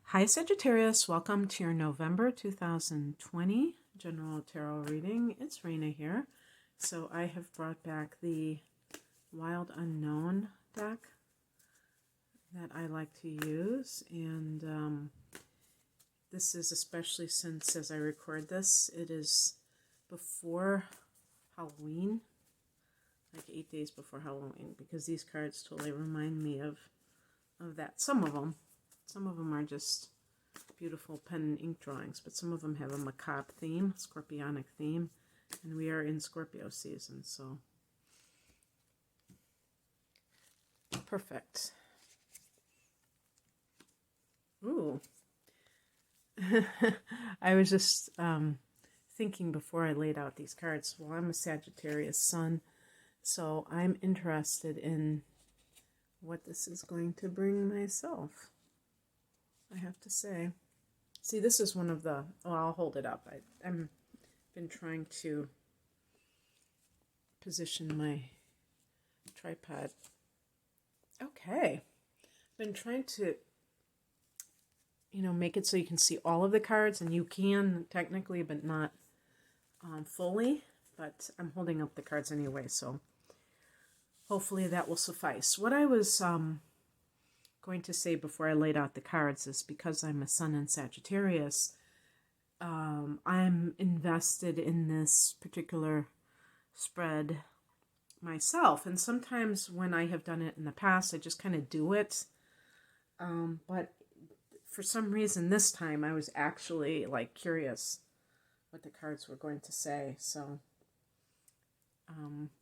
Hi Sagittarius, welcome to your November 2020 General Tarot reading. It's Raina here. So I have brought back the Wild Unknown deck that I like to use. And this is especially since as I record this, it is before Halloween, like 8 days before Halloween, because these cards totally remind me of that. Some of them are just beautiful pen and ink drawings, but some of them have a macabre theme, scorpionic theme, and we are in Scorpio season, so perfect. Ooh. I was just thinking before I laid out these cards, well, I'm a Sagittarius sun, so I'm interested in what this is going to bring myself, I have to say. See, this is one of the, I'll hold it up. I've been trying to position my tripod. Okay. I've been trying to, make it so you can see all of the cards, and you can technically, but not fully. But I'm holding up the cards anyway, so hopefully that will suffice. What I was going to say before I laid out the cards is because I'm a sun in Sagittarius, I'm invested in this particular spread myself. And sometimes when I have done it in the past, I just kind of do it. But for some reason this time I was actually curious what the cards were going to say. So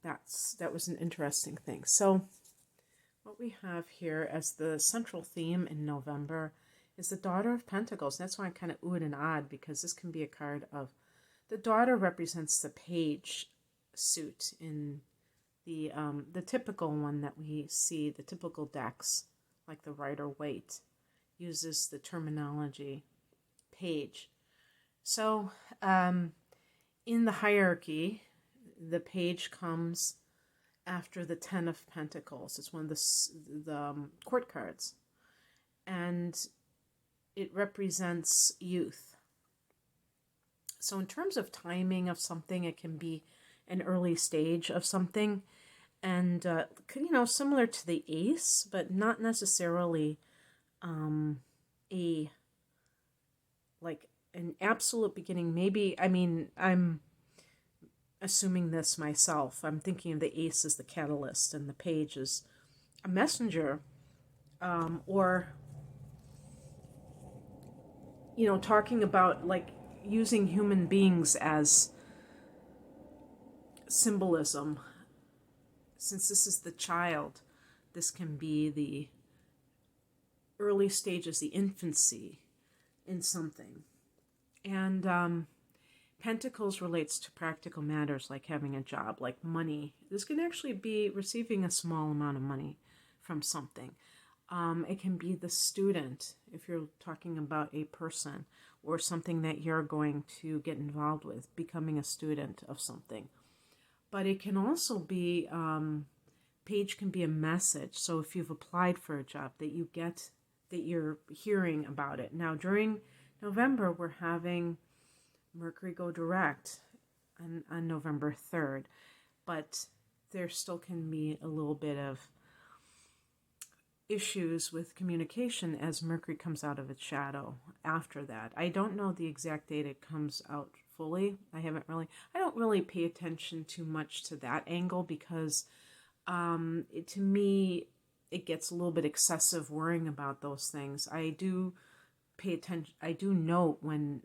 that was an interesting thing. So what we have here as the central theme in November is the Daughter of Pentacles. That's why I'm kind of oohed and awed, because this can be a card of, the daughter represents the page suit in the typical one that we see, the typical decks, like the Rider-Waite, uses the terminology page. So in the hierarchy, the page comes after the Ten of Pentacles. It's one of the court cards, and it represents youth. So in terms of timing of something, it can be an early stage of something, and similar to the Ace, but not necessarily an absolute beginning. Maybe, I'm assuming this myself. I'm thinking of the Ace as the catalyst and the Page is a messenger, or talking about using human beings as symbolism. Since this is the child, this can be the early stages, the infancy in something. And Pentacles relates to practical matters like having a job, like money. This can actually be receiving a small amount of money from something. It can be the student, if you're talking about a person or something that you're going to get involved with, becoming a student of something. But it can also be, page can be a message. So if you've applied for a job, that you get, that you're hearing about it. Now, during November, we're having Mercury go direct on November 3rd, but there still can be a little bit of issues with communication as Mercury comes out of its shadow after that. I don't know the exact date it comes out fully. I don't really pay attention too much to that angle, because to me it gets a little bit excessive worrying about those things. I do pay attention. I do note when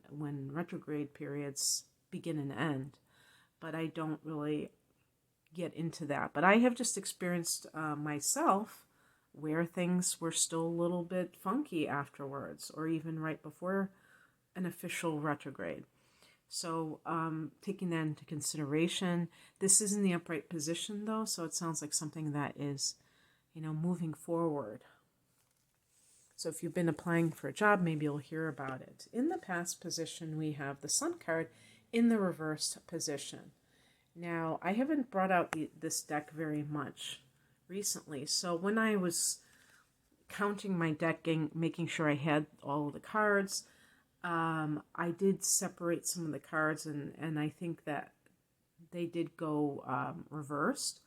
retrograde periods begin and end, but I don't really get into that. But I have just experienced myself where things were still a little bit funky afterwards, or even right before an official retrograde. So taking that into consideration, this is in the upright position though, so it sounds like something that is, moving forward. So if you've been applying for a job, maybe you'll hear about it. In the past position, we have the Sun card in the reversed position. Now, I haven't brought out this deck very much recently. So when I was counting my deck, making sure I had all of the cards. I did separate some of the cards, and I think that they did go reversed.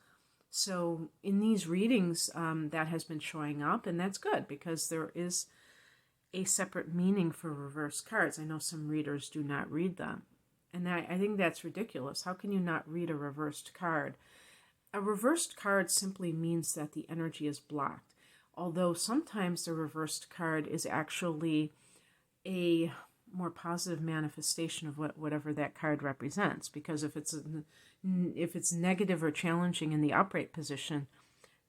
So in these readings, that has been showing up, and that's good because there is a separate meaning for reverse cards. I know some readers do not read them, and I think that's ridiculous. How can you not read a reversed card? A reversed card simply means that the energy is blocked, although sometimes the reversed card is actually a more positive manifestation of whatever that card represents, because if it's negative or challenging in the upright position,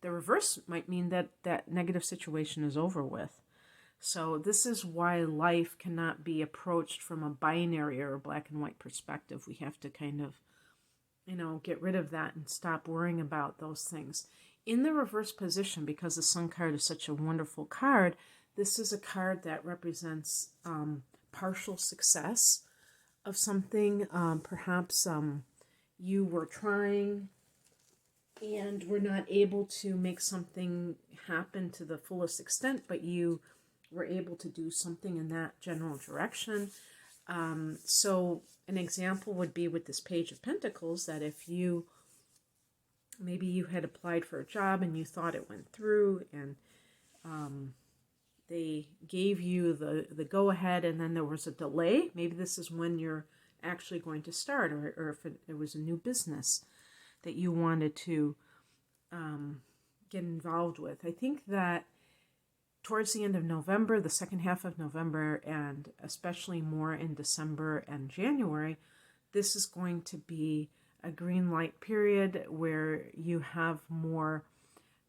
the reverse might mean that that negative situation is over with. So this is why life cannot be approached from a binary or a black and white perspective. We have to kind of, get rid of that and stop worrying about those things. In the reverse position, because the Sun card is such a wonderful card, this is a card that represents partial success of something. Perhaps you were trying and were not able to make something happen to the fullest extent, but you were able to do something in that general direction. So an example would be with this Page of Pentacles, that if maybe you had applied for a job and you thought it went through, and they gave you the go-ahead, and then there was a delay. Maybe this is when you're actually going to start, or if it was a new business that you wanted to get involved with. I think that towards the end of November, the second half of November, and especially more in December and January, this is going to be a green light period where you have more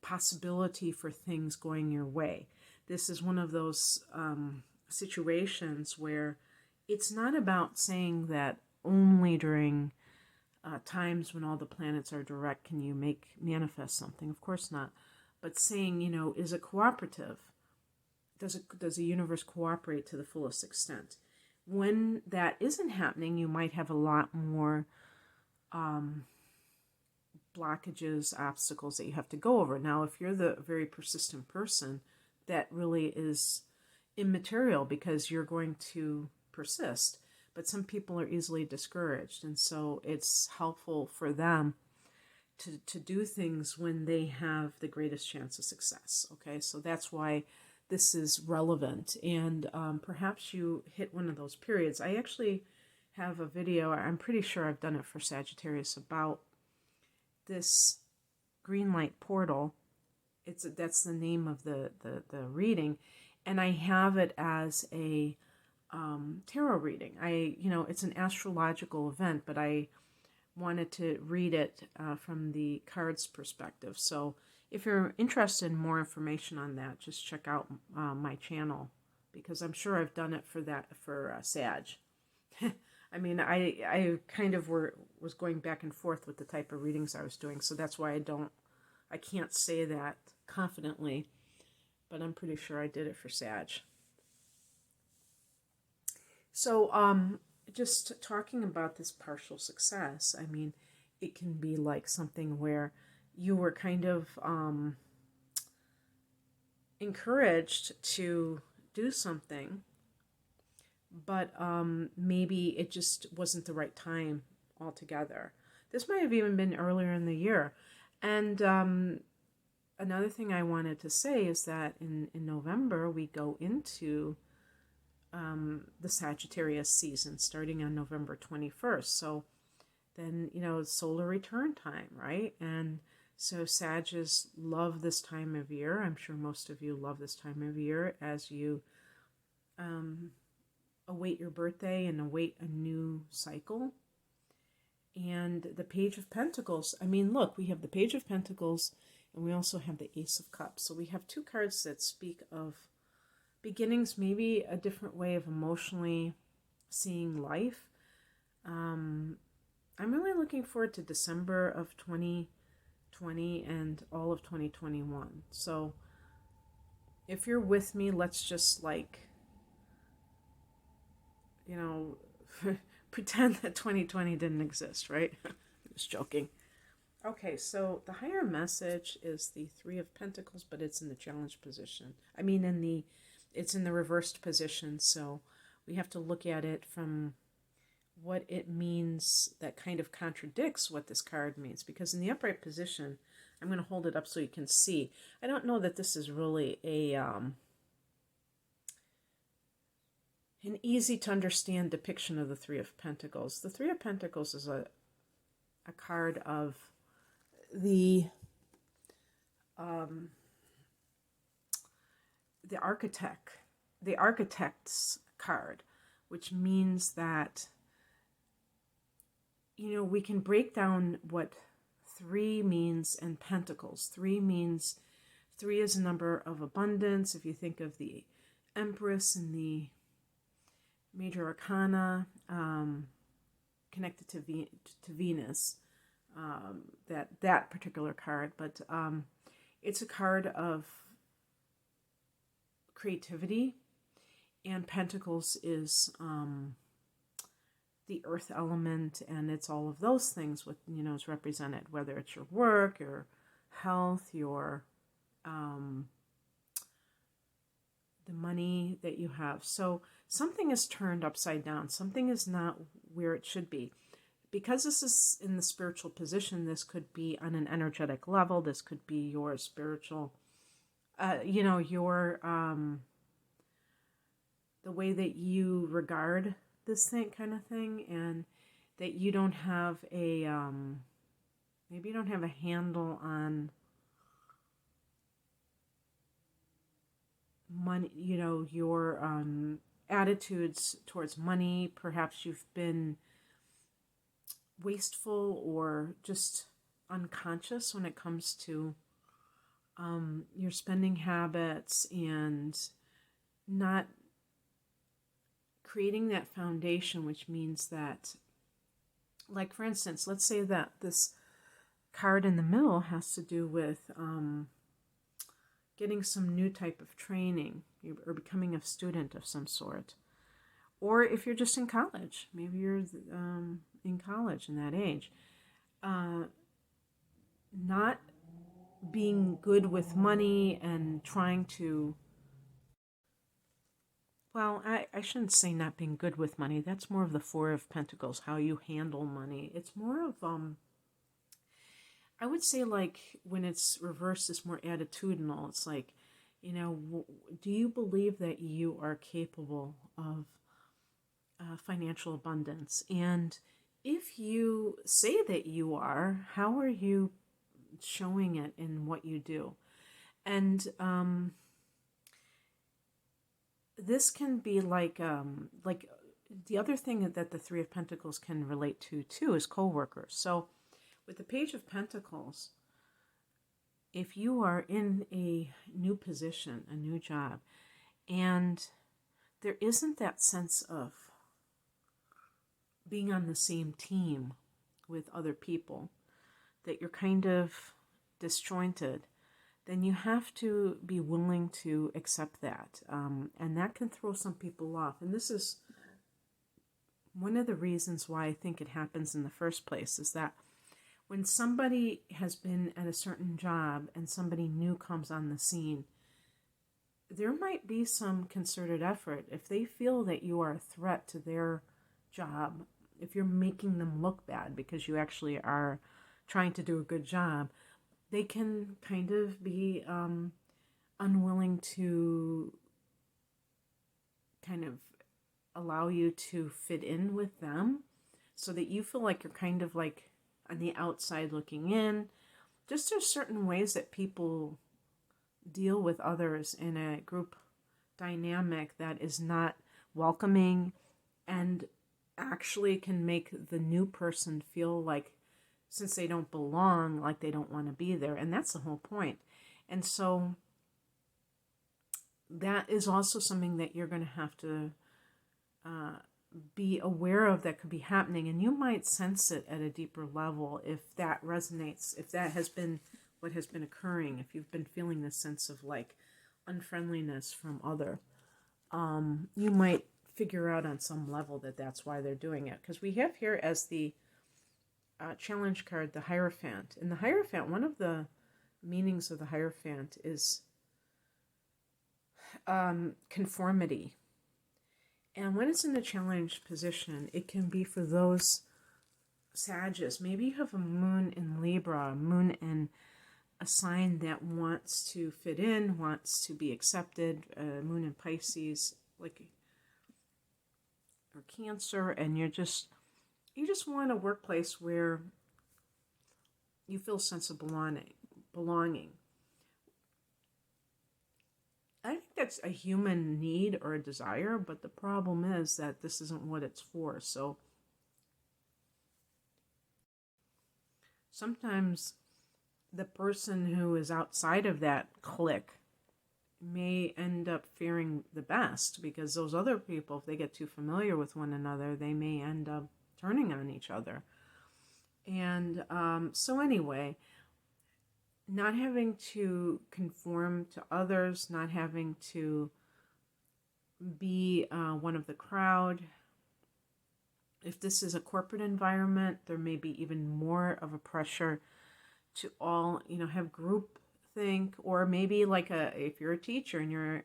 possibility for things going your way. This is one of those situations where it's not about saying that only during times when all the planets are direct can you manifest something. Of course not. But saying, is it cooperative? Does the universe cooperate to the fullest extent? When that isn't happening, you might have a lot more blockages, obstacles that you have to go over. Now, if you're the very persistent person, that really is immaterial because you're going to persist. But some people are easily discouraged, and so it's helpful for them to do things when they have the greatest chance of success. Okay, so that's why this is relevant, and perhaps you hit one of those periods. I actually have a video, I'm pretty sure I've done it for Sagittarius, about this green light portal. That's the name of the reading, and I have it as a tarot reading. It's an astrological event, but I wanted to read it from the cards perspective. So if you're interested in more information on that, just check out my channel, because I'm sure I've done it for Sag. I mean, I kind of was going back and forth with the type of readings I was doing, so that's why I can't say that confidently, but I'm pretty sure I did it for Sag. So, just talking about this partial success, I mean, it can be like something where you were kind of encouraged to do something, but maybe it just wasn't the right time altogether. This might have even been earlier in the year. And another thing I wanted to say is that in November, we go into the Sagittarius season starting on November 21st. So then, it's solar return time, right? And so Sagittarius love this time of year. I'm sure most of you love this time of year as you await your birthday and await a new cycle. And the Page of Pentacles. I mean, look, we have the Page of Pentacles and we also have the Ace of Cups. So we have two cards that speak of beginnings, maybe a different way of emotionally seeing life. I'm really looking forward to December of 2020 and all of 2021. So if you're with me, let's just pretend that 2020 didn't exist, right? Just joking. Okay, so the higher message is the Three of Pentacles, but it's in the challenge position. I mean, it's in the reversed position, so we have to look at it from what it means that kind of contradicts what this card means. Because in the upright position, I'm going to hold it up so you can see. I don't know that this is really an easy to understand depiction of the Three of Pentacles. The Three of Pentacles is a card of the architect's card, which means that, you know, we can break down what three means in pentacles. Three is a number of abundance. If you think of the Empress and the Major Arcana, connected to Venus, that particular card, but it's a card of creativity, and Pentacles is the earth element, and it's all of those things with, you know, is represented, whether it's your work, your health, your the money that you have. So something is turned upside down. Something is not where it should be. Because this is in the spiritual position, this could be on an energetic level. This could be your spiritual, you know, your, the way that you regard this thing kind of thing, and that you don't have a, maybe you don't have a handle on money, you know, your attitudes towards money. Perhaps you've been wasteful or just unconscious when it comes to your spending habits, and not creating that foundation, which means that, like, for instance, let's say that this card in the middle has to do with getting some new type of training, or becoming a student of some sort. Or if you're just in college, maybe you're in college in that age, not being good with money and trying to, well, I shouldn't say not being good with money. That's more of the Four of Pentacles, how you handle money. It's more of, I would say, like, when it's reversed, it's more attitudinal. It's like, you know, do you believe that you are capable of financial abundance? And if you say that you are, how are you showing it in what you do? And this can be like the other thing that the Three of Pentacles can relate to too is co-workers. So with the Page of Pentacles, if you are in a new position, a new job, and there isn't that sense of being on the same team with other people, that you're kind of disjointed, then you have to be willing to accept that. And that can throw some people off. And this is one of the reasons why I think it happens in the first place, is that when somebody has been at a certain job and somebody new comes on the scene, there might be some concerted effort. If they feel that you are a threat to their job, if you're making them look bad because you actually are trying to do a good job, they can kind of be unwilling to kind of allow you to fit in with them, so that you feel like you're kind of like on the outside looking in. Just there's certain ways that people deal with others in a group dynamic that is not welcoming, and actually can make the new person feel like, since they don't belong, like they don't want to be there. And that's the whole point. And so that is also something that you're going to have to be aware of, that could be happening. And you might sense it at a deeper level if that resonates, if that has been what has been occurring, if you've been feeling this sense of like unfriendliness from other, you might figure out on some level that that's why they're doing it. Because we have here as the challenge card, the Hierophant. And the Hierophant, one of the meanings of the Hierophant is conformity. And when it's in the challenge position, it can be for those Sagittarius. Maybe you have a moon in Libra, a moon in a sign that wants to fit in, wants to be accepted, moon in Pisces, like, or Cancer, and you just want a workplace where you feel a sense of belonging. I think that's a human need or a desire, but the problem is that this isn't what it's for. So sometimes the person who is outside of that clique may end up fearing the best, because those other people, if they get too familiar with one another, they may end up turning on each other. And so anyway, not having to conform to others, not having to be one of the crowd. If this is a corporate environment, there may be even more of a pressure to all, have group think, or maybe like if you're a teacher and you're,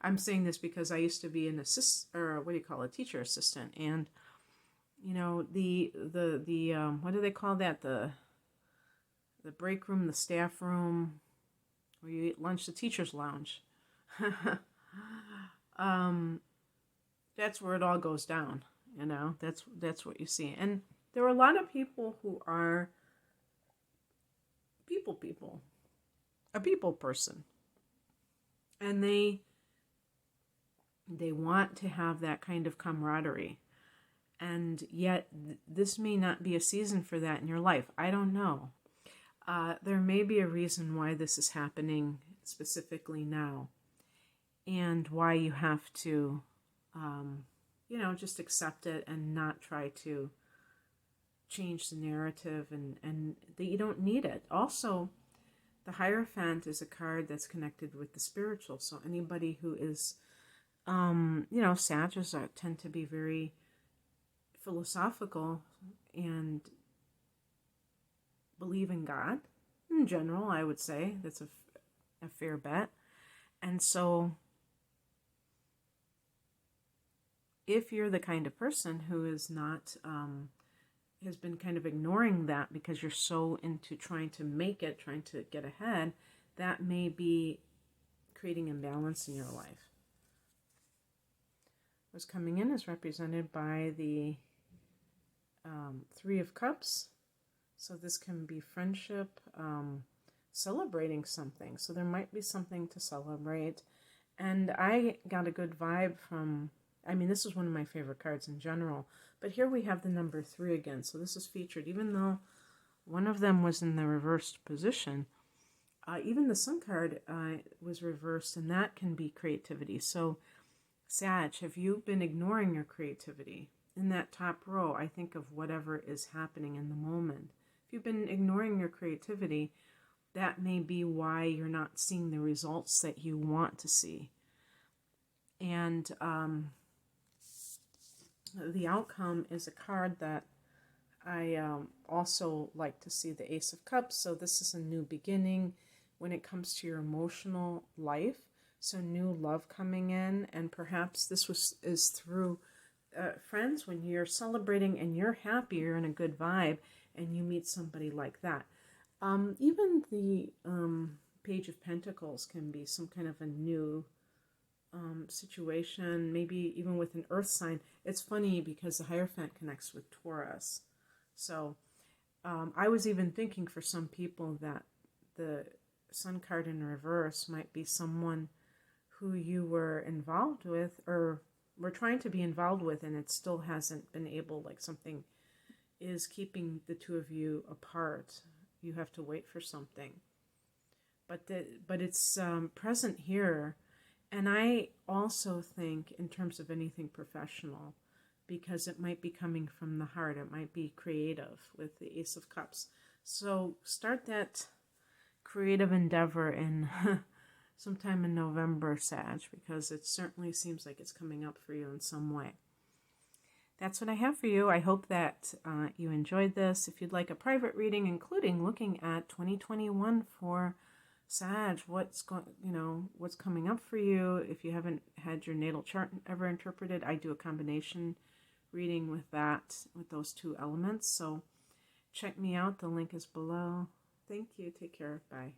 I'm saying this because I used to be an teacher assistant, and the what do they call that? The break room, the staff room, where you eat lunch, the teacher's lounge. That's where it all goes down. That's what you see. And there are a lot of people who are a people person, and they want to have that kind of camaraderie, and yet this may not be a season for that in your life. I don't know. There may be a reason why this is happening specifically now, and why you have to just accept it and not try to change the narrative, and that you don't need it. Also, the Hierophant is a card that's connected with the spiritual. So anybody who is, Sagittarius tend to be very philosophical and believe in God. In general, I would say that's a fair bet. And so if you're the kind of person who is not, has been kind of ignoring that because you're so into trying to make it, trying to get ahead, that may be creating imbalance in your life. What's coming in is represented by the Three of Cups. So this can be friendship, celebrating something. So there might be something to celebrate. And I got a good vibe from, this is one of my favorite cards in general. But here we have the number 3 again. So this is featured. Even though one of them was in the reversed position, even the Sun card was reversed, and that can be creativity. So Sag, have you been ignoring your creativity? In that top row, I think of whatever is happening in the moment. If you've been ignoring your creativity, that may be why you're not seeing the results that you want to see. And the outcome is a card that I also like to see, the Ace of Cups. So this is a new beginning when it comes to your emotional life. So new love coming in, and perhaps this is through friends, when you're celebrating and you're happy, you're in a good vibe, and you meet somebody like that. Even the Page of Pentacles can be some kind of a new situation, maybe even with an earth sign. It's funny because the Hierophant connects with Taurus. So I was even thinking for some people that the Sun card in reverse might be someone who you were involved with or were trying to be involved with, and it still hasn't been able, like something is keeping the two of you apart. You have to wait for something. But it's present here. And I also think in terms of anything professional, because it might be coming from the heart. It might be creative with the Ace of Cups. So start that creative endeavor in sometime in November, Sag, because it certainly seems like it's coming up for you in some way. that's what I have for you. I hope that you enjoyed this. If you'd like a private reading, including looking at 2021 for Sag, what's coming up for you. If you haven't had your natal chart ever interpreted, I do a combination reading with those two elements. So check me out. The link is below. Thank you. Take care. Bye.